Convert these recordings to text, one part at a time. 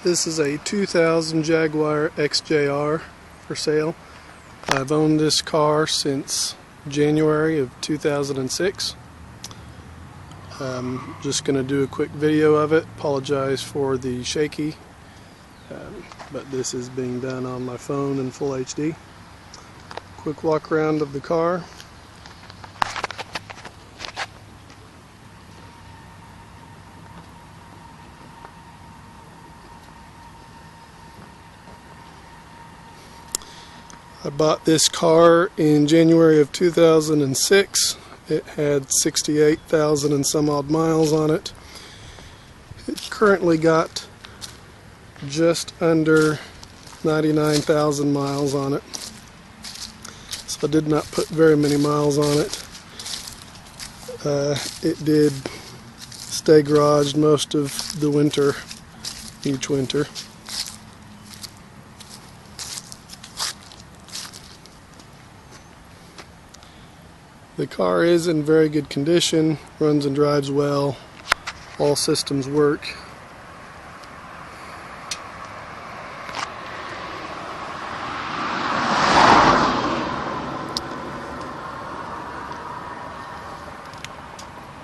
This is a 2000 Jaguar XJR for sale. I've owned this car since January of 2006. I'm just going to do a quick video of it. Apologize for the shaky, but this is being done on my phone in full HD. Quick walk around of the car. I bought this car in January of 2006. It had 68,000 and some odd miles on it. It currently got just under 99,000 miles on it. So I did not put very many miles on it. It did stay garaged most of the winter, each winter. The car is in very good condition, runs and drives well, all systems work.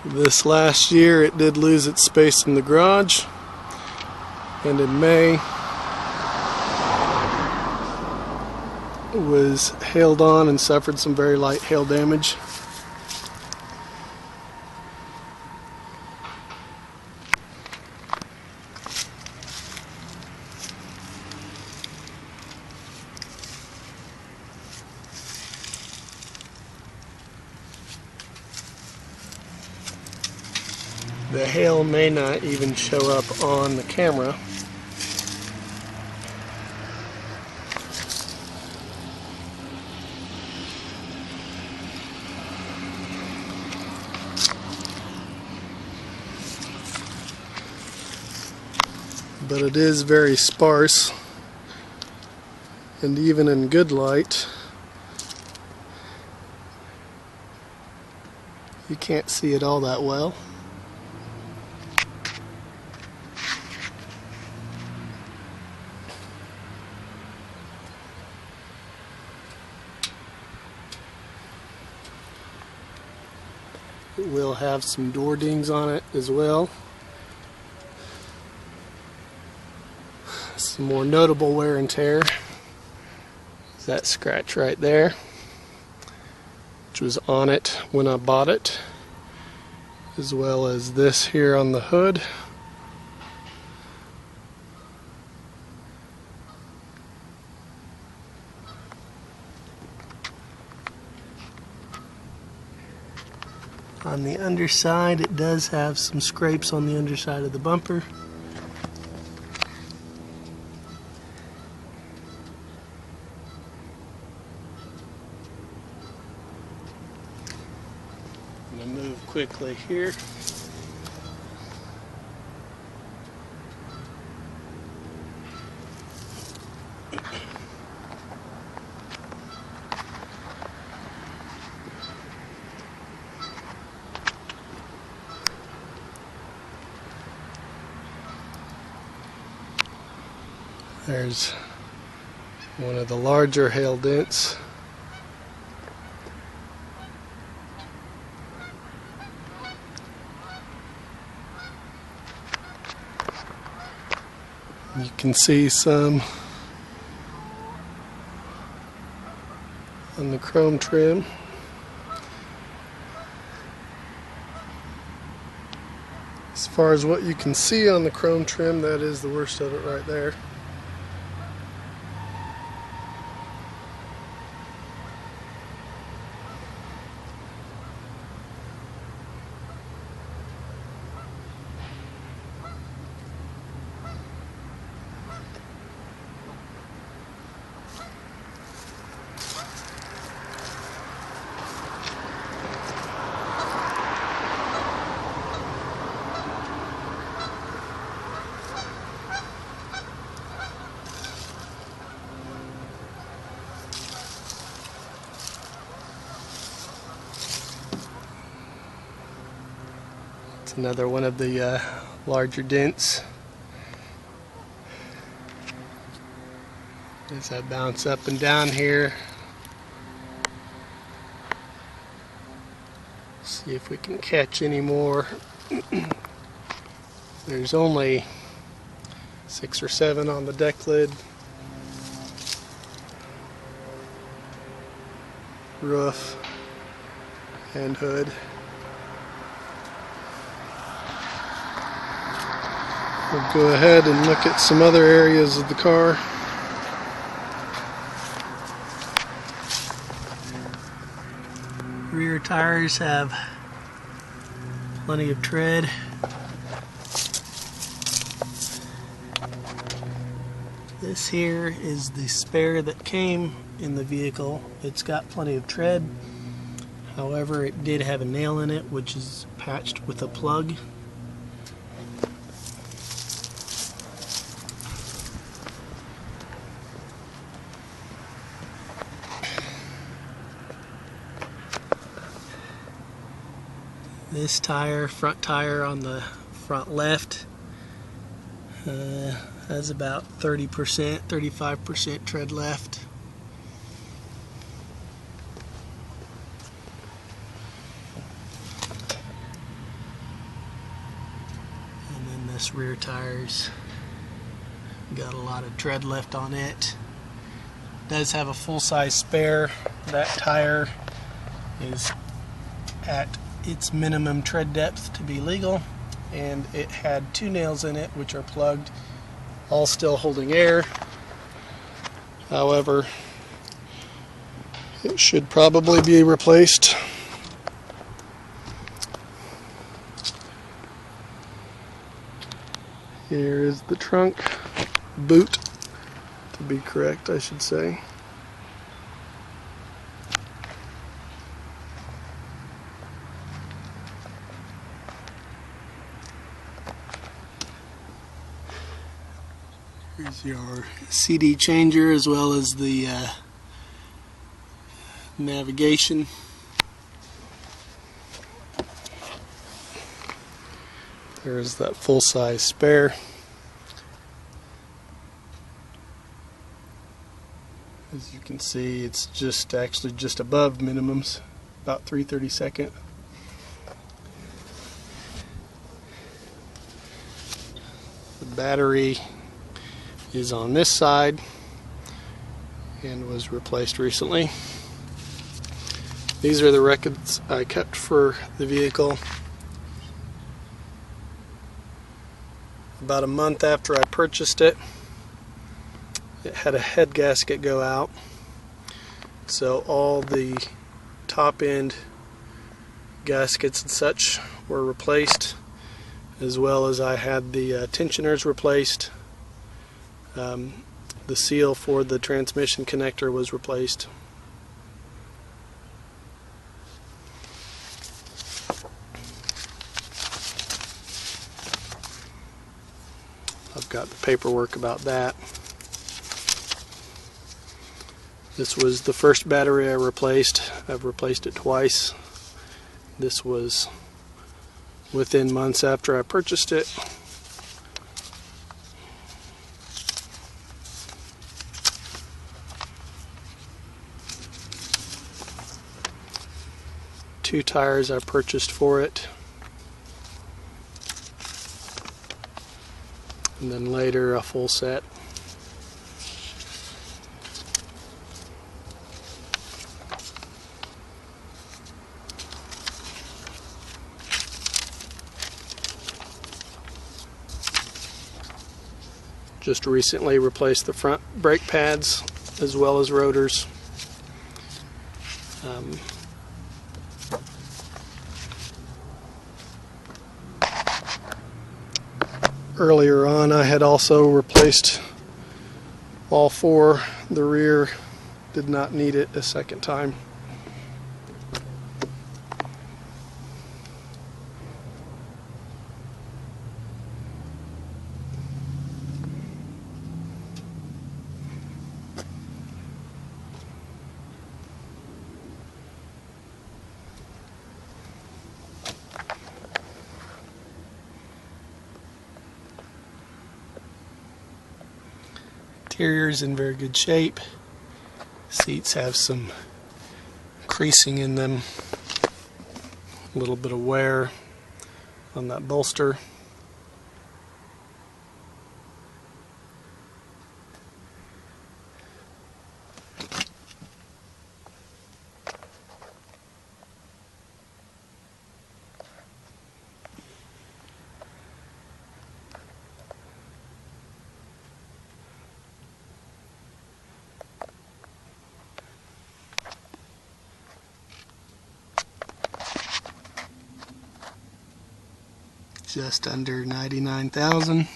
This last year it did lose its space in the garage, and in May it was hailed on and suffered some very light hail damage. The hail may not even show up on the camera. But it is very sparse, and even in good light you can't see it all that well. It will have some door dings on it as well. Some more notable wear and tear is that scratch right there, which was on it when I bought it, as well as this here on the hood. On the underside, it does have some scrapes on the underside of the bumper. I'm going to move quickly here. There's one of the larger hail dents. You can see some on the chrome trim. As far as what you can see on the chrome trim, that is the worst of it right there. It's another one of the larger dents. As I bounce up and down here, see if we can catch any more. There's only 6 or 7 on the deck lid, roof, and hood. We'll go ahead and look at some other areas of the car. Rear tires have plenty of tread. This here is the spare that came in the vehicle. It's got plenty of tread. However, it did have a nail in it, which is patched with a plug. This tire, front tire on the front left, has about 30%, 35% tread left. And then this rear tire's got a lot of tread left on it. Does have a full-size spare. That tire is at its minimum tread depth to be legal, and it had 2 nails in it which are plugged, all still holding air. However, it should probably be replaced. Here is the trunk boot, to be correct, I should say. Here's your CD changer as well as the navigation. There's that full-size spare. As you can see, it's actually just above minimums, about 3/32. The battery is on this side and was replaced recently. These are the records I kept for the vehicle. About a month after I purchased it, it had a head gasket go out, so all the top end gaskets and such were replaced, as well as I had the tensioners replaced. The seal for the transmission connector was replaced. I've got the paperwork about that. This was the first battery I replaced. I've replaced it twice. This was within months after I purchased it. Two tires I purchased for it, and then later a full set. Just recently replaced the front brake pads as well as rotors. Earlier on, I had also replaced all 4. The rear did not need it a second time. Interior's in very good shape. Seats have some creasing in them, a little bit of wear on that bolster. Just under 99,000.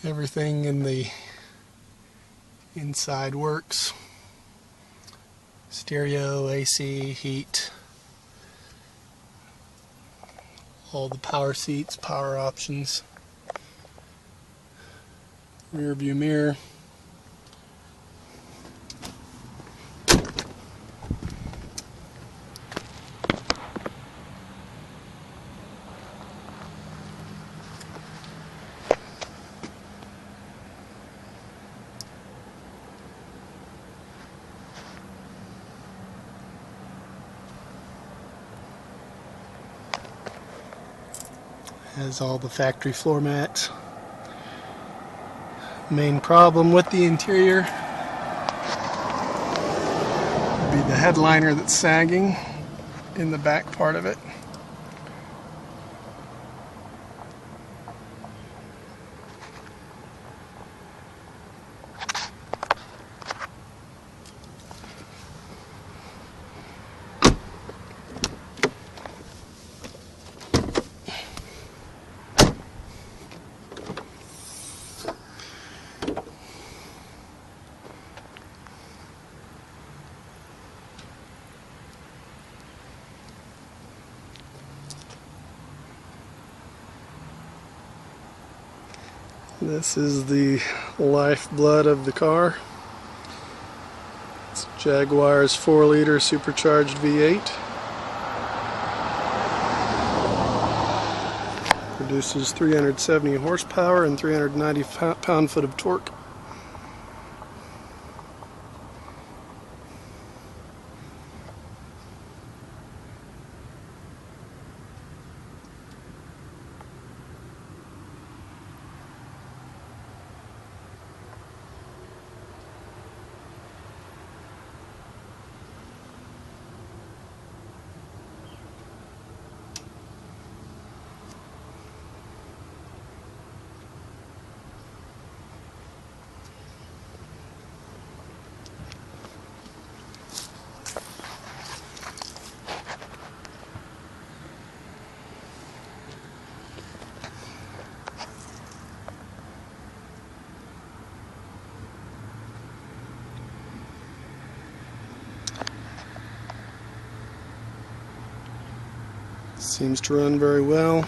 Everything in the inside works. Stereo, AC, heat, all the power seats, power options, rear view mirror. Has all the factory floor mats. Main problem with the interior would be the headliner that's sagging in the back part of it. This is the lifeblood of the car. It's Jaguar's 4-liter supercharged V8. Produces 370 horsepower and 390 pound-foot of torque. Seems to run very well.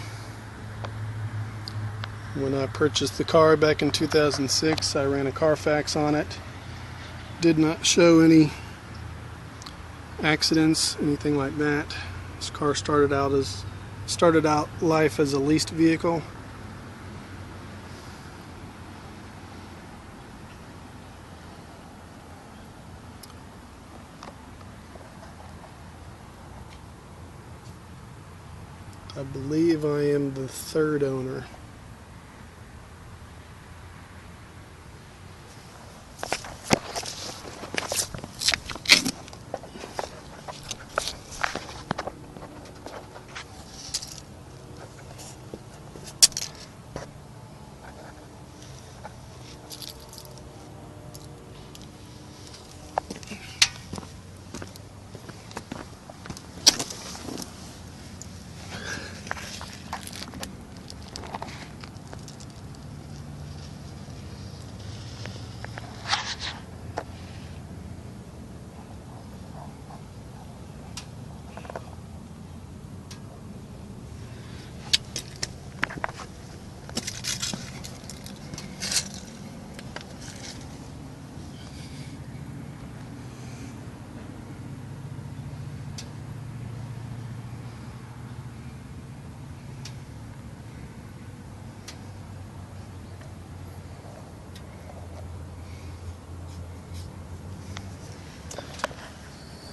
When I purchased the car back in 2006, I ran a Carfax on it. Did not show any accidents, anything like that. This car started out life as a leased vehicle. I believe I am the third owner.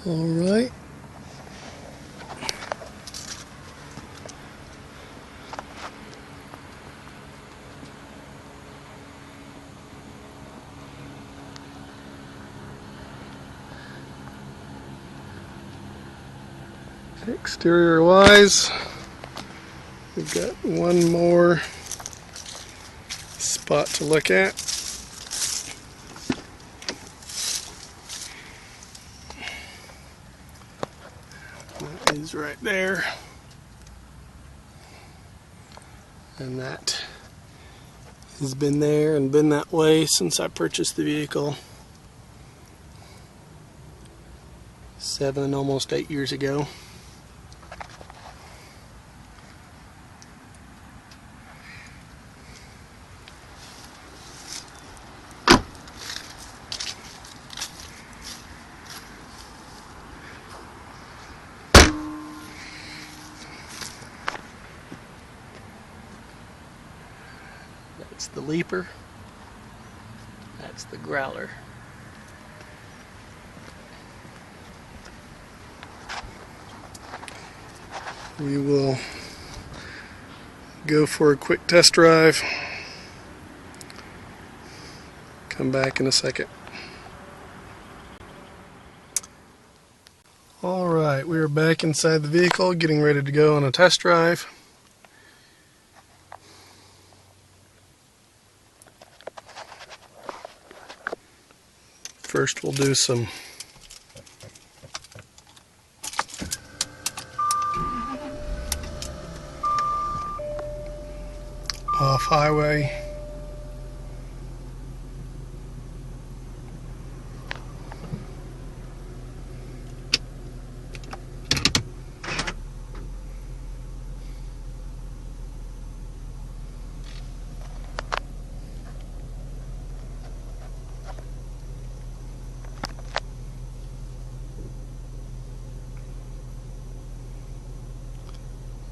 All right. Exterior wise, we've got one more spot to look at. That is right there. And that has been there and been that way since I purchased the vehicle 7, almost 8 years ago. That's the Leaper. That's the Growler. We will go for a quick test drive. Come back in a second. Alright, we are back inside the vehicle, getting ready to go on a test drive. First we'll do some off-highway.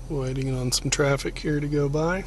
Waiting on some traffic here to go by.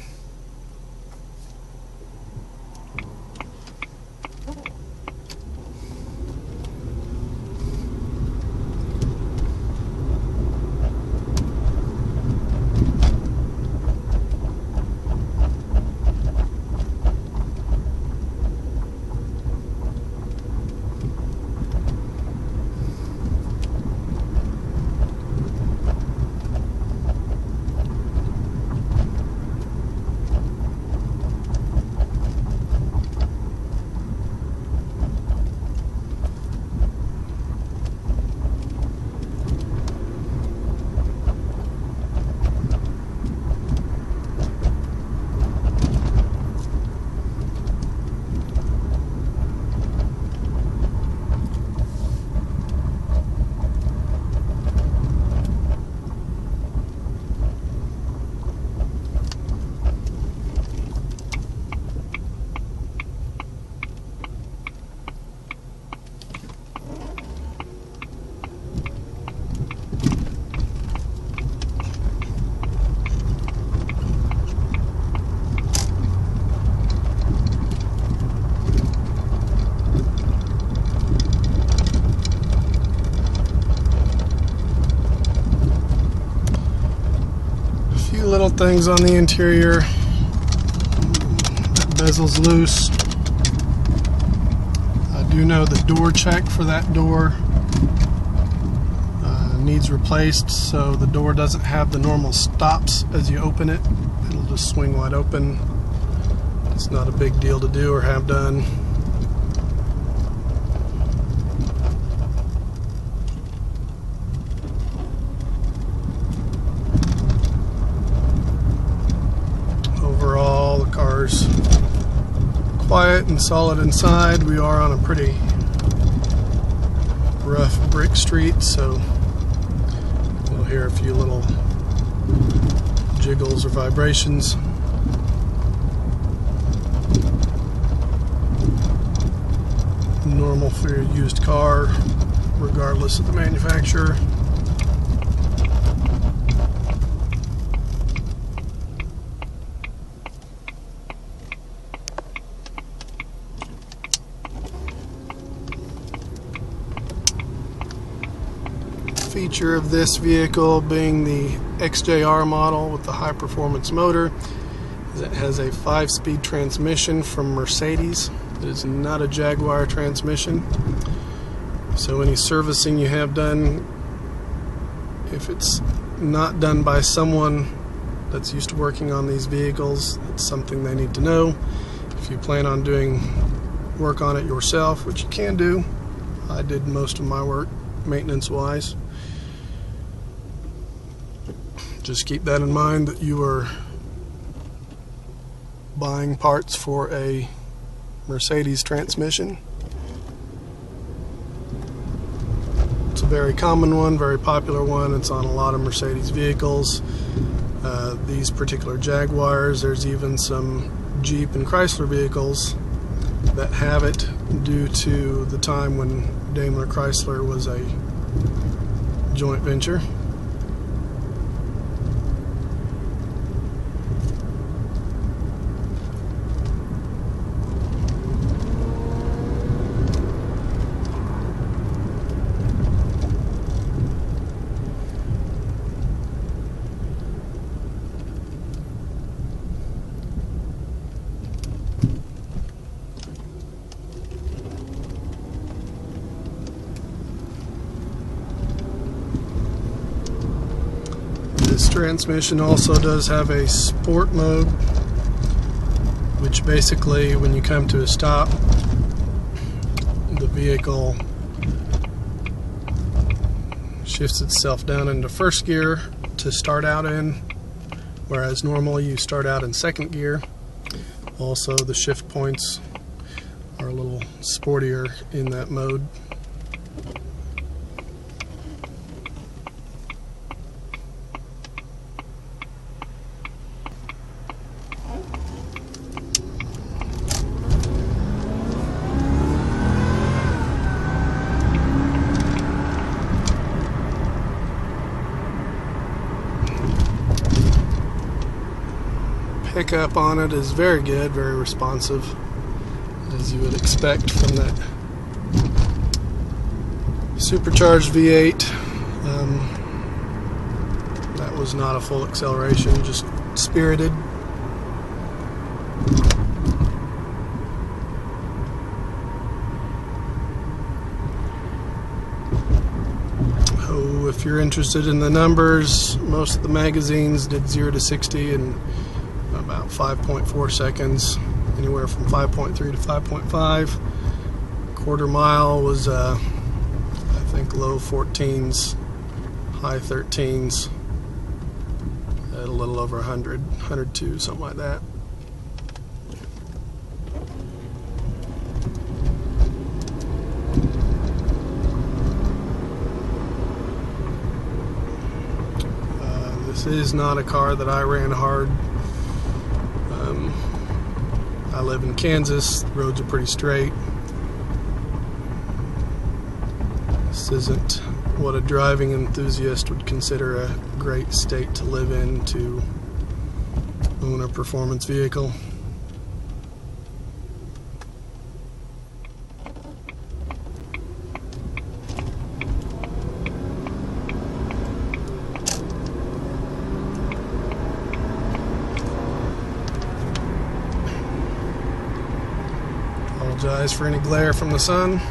Little things on the interior. That bezel's loose. I do know the door check for that door needs replaced, so the door doesn't have the normal stops as you open it. It'll just swing wide open. It's not a big deal to do or have done. Overall, the car's quiet and solid inside. We are on a pretty rough brick street, so we'll hear a few little jiggles or vibrations. Normal for a used car, regardless of the manufacturer. feature of this vehicle, being the XJR model with the high performance motor, is it has a 5-speed transmission from Mercedes. It is not a Jaguar transmission. So any servicing you have done, if it's not done by someone that's used to working on these vehicles, it's something they need to know. If you plan on doing work on it yourself, which you can do, I did most of my work maintenance wise. Just keep that in mind, that you are buying parts for a Mercedes transmission. It's a very common one, very popular one. It's on a lot of Mercedes vehicles. These particular Jaguars, there's even some Jeep and Chrysler vehicles that have it, due to the time when Daimler Chrysler was a joint venture. This transmission also does have a sport mode, which basically, when you come to a stop, the vehicle shifts itself down into first gear to start out in, whereas normally you start out in second gear. Also, the shift points are a little sportier in that mode. Pickup on it is very good, very responsive, as you would expect from that supercharged V8. That was not a full acceleration, just spirited. Oh, if you're interested in the numbers, most of the magazines did 0 to 60 in about 5.4 seconds, anywhere from 5.3 to 5.5. Quarter mile was I think low 14s, high 13s, at a little over 100, 102, something like that. This is not a car that I ran hard. I live in Kansas, the roads are pretty straight. This isn't what a driving enthusiast would consider a great state to live in to own a performance vehicle. Apologize for any glare from the sun.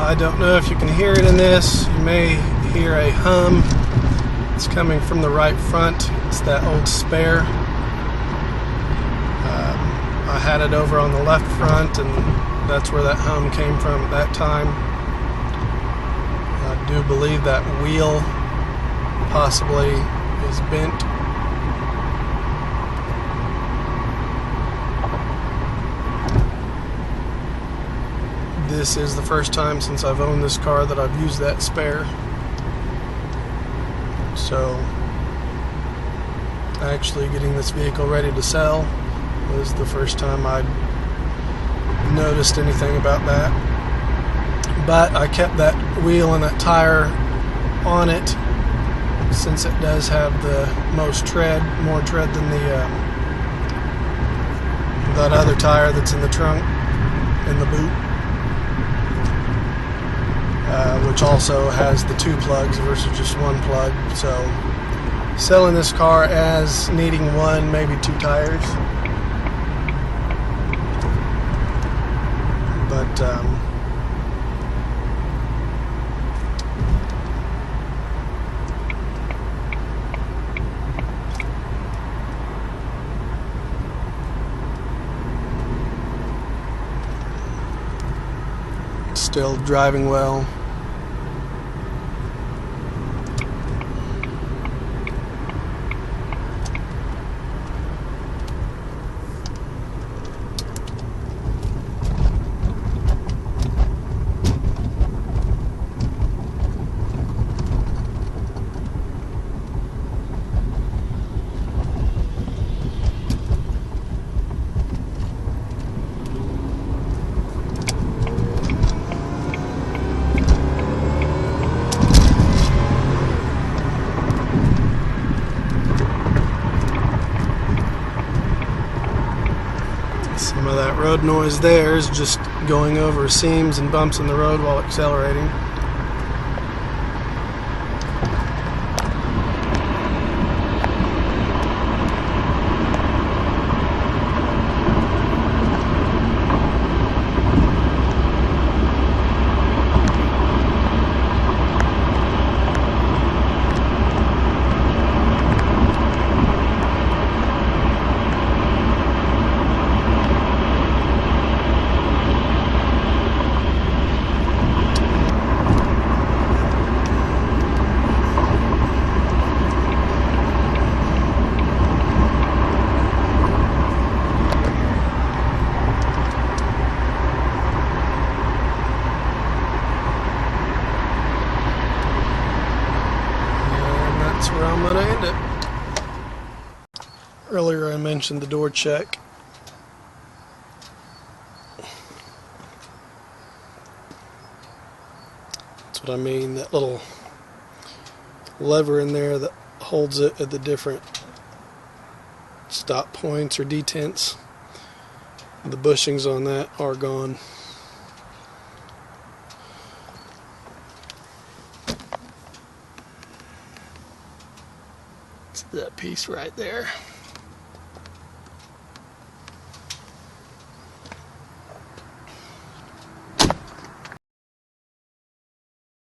I don't know if you can hear it in this. You may hear a hum. It's coming from the right front. It's that old spare. I had it over on the left front, and that's where that hum came from at that time. I do believe that wheel possibly is bent. This is the first time since I've owned this car that I've used that spare. So actually getting this vehicle ready to sell was the first time I'd noticed anything about that. But I kept that wheel and that tire on it since it does have the most tread, more tread than that other tire that's in the trunk, in the boot, which also has the 2 plugs versus just 1 plug. So selling this car as needing 1, maybe 2 tires. But still driving well. Some of that road noise there is just going over seams and bumps in the road while accelerating. That's where I'm going to end it. Earlier I mentioned the door check. That's what I mean, that little lever in there that holds it at the different stop points or detents. The bushings on that are gone. It's that piece right there.